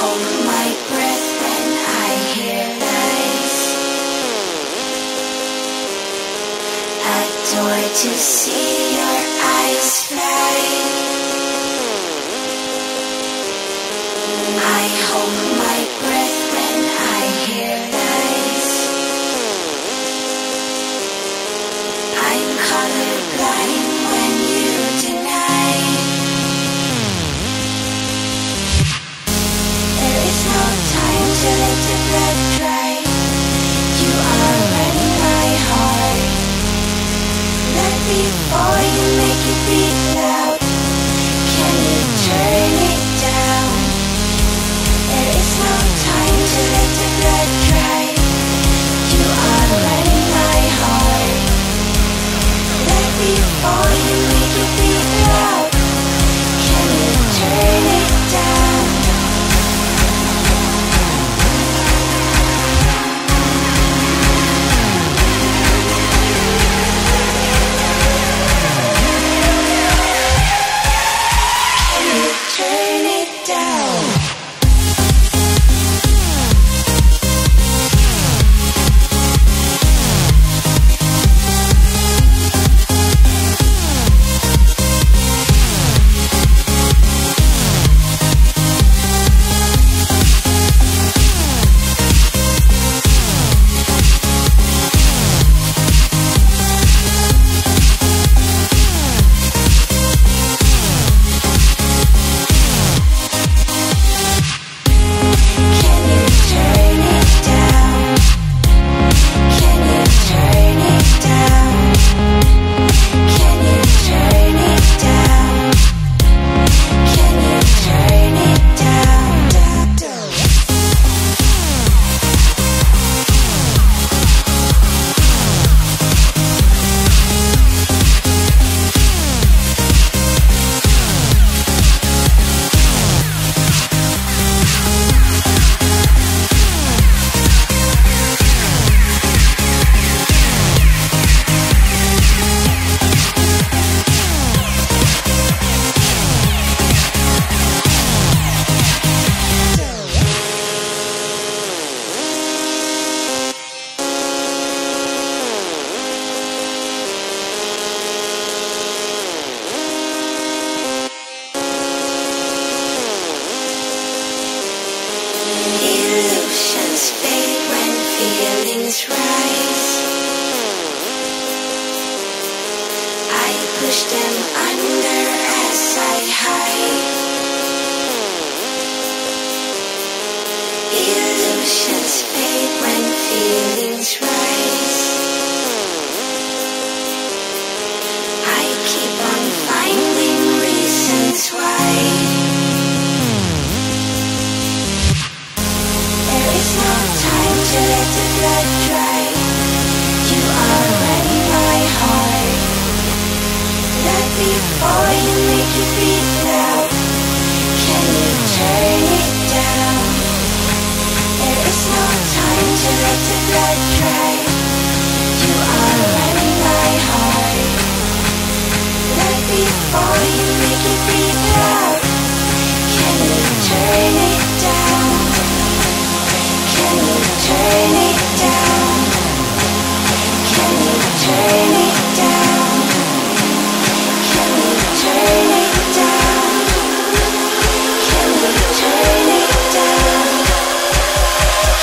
hold my breath when I hear lies. Adore to see your eyes fly. I hold my breath when I hear lies. I'm colorblind when you deny. There is no time to let the blood dry. You are running my heart. Right before you make it beat loud, can you turn it down? There is no time to let the blood dry. You are running my heart. Right before you make it beat loud, can you turn it down? Turn it down. Illusions fade when feelings rise. I push them under as I hide. Illusions fade when feelings rise. I keep on finding reasons why. There is no time to let the blood dry. You are running my heart. Right before you make it beat loud, can you turn it down? There is no time to let the blood dry. You are running my heart. Right before you make it beat loud, can you turn it down? Can you turn it down? Can you turn it down? Can you turn it down? Can you turn it down?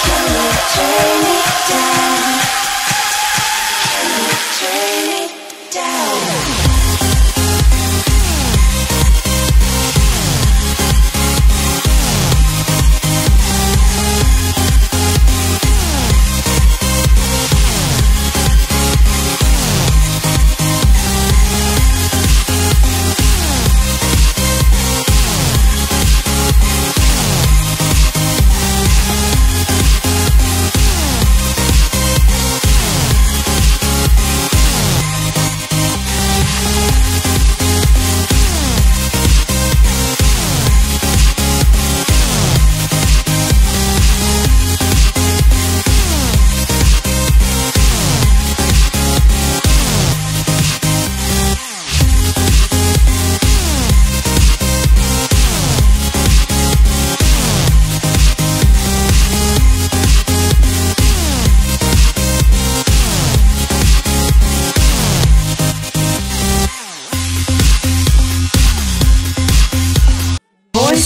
Can you turn it down? Can you turn it down?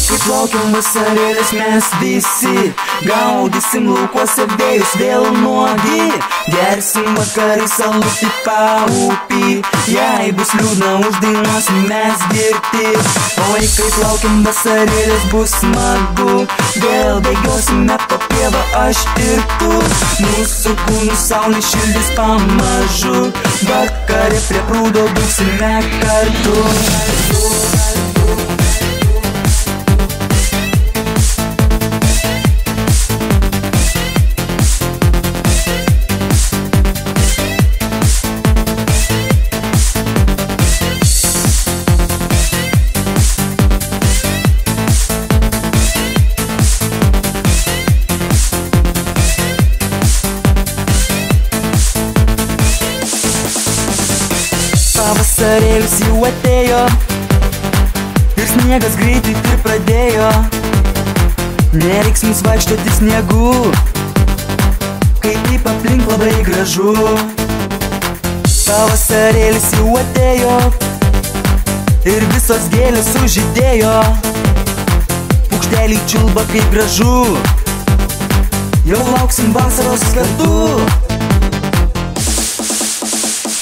kaip laukiam vasarėlės mes visi, gaudysim laukuose vėjus vėl nuogi, gersim vakarais alutį paupį, jei bus liūdna uždainuosim mes girti. Oi, kaip laukiam vasarėlės bus smagu, vėl bėgiosime po pievą aš ir tu, mūsų kūnų saulė šildys pamažu, vakare prie prūdo būsime kartu. Pavasarėlis jau atėjo ir sniegas greitai ir pradėjo, nereiks mums vaikštoti sniegu, kai taip aplink labai gražu. Pavasarėlis jau atėjo ir visos gėlės sužydėjo, paukšteliai čiulba kaip gražu, jau lauksim vasaros kartu.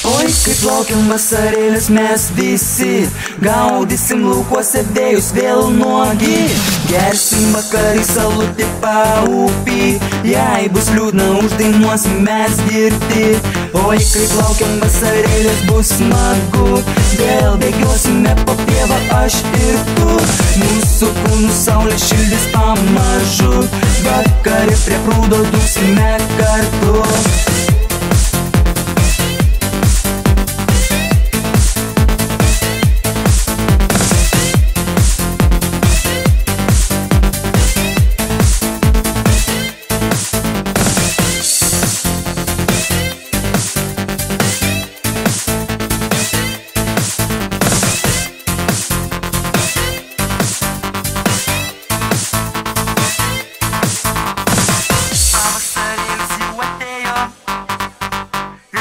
Oi, kaip laukiam vasarėlės mes visi, gaudysim laukuose vėjus vėl nuogi, gersim vakarais alutį paupį, jei bus liūdna uždainuosim mes girti. Oi, kaip laukiam vasarėlės bus smagu, vėl bėgiosime po pievą aš ir tu, mūsų kūnų saulė šildys pamažu, vakare prie prūdo dūsime kartu.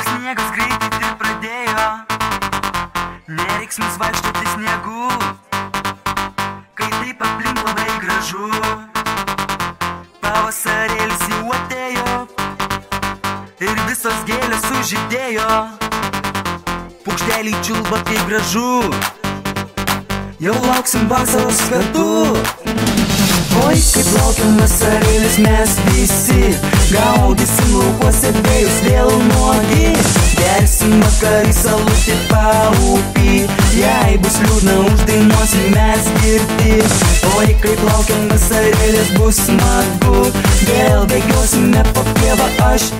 Sniegas greitai ir pradėjo, nereiks mums vaikštoti sniegu, kai taip aplink labai gražu. Pavasarėlis jau atėjo ir visos gėlės sužydėjo, paukšteliai čiulba kaip gražu, jau lauksim vasaros kartu. Oi, kaip laukiam vasarėlės mes visi, gaudysim laukuose vėjus vėl nuogi, gersim vakarais alutį paupį, jei bus liūdna uždainuosim mes girti. Oi, kaip laukiam vasarėlės bus smagu, vėl bėgiosime po pievą aš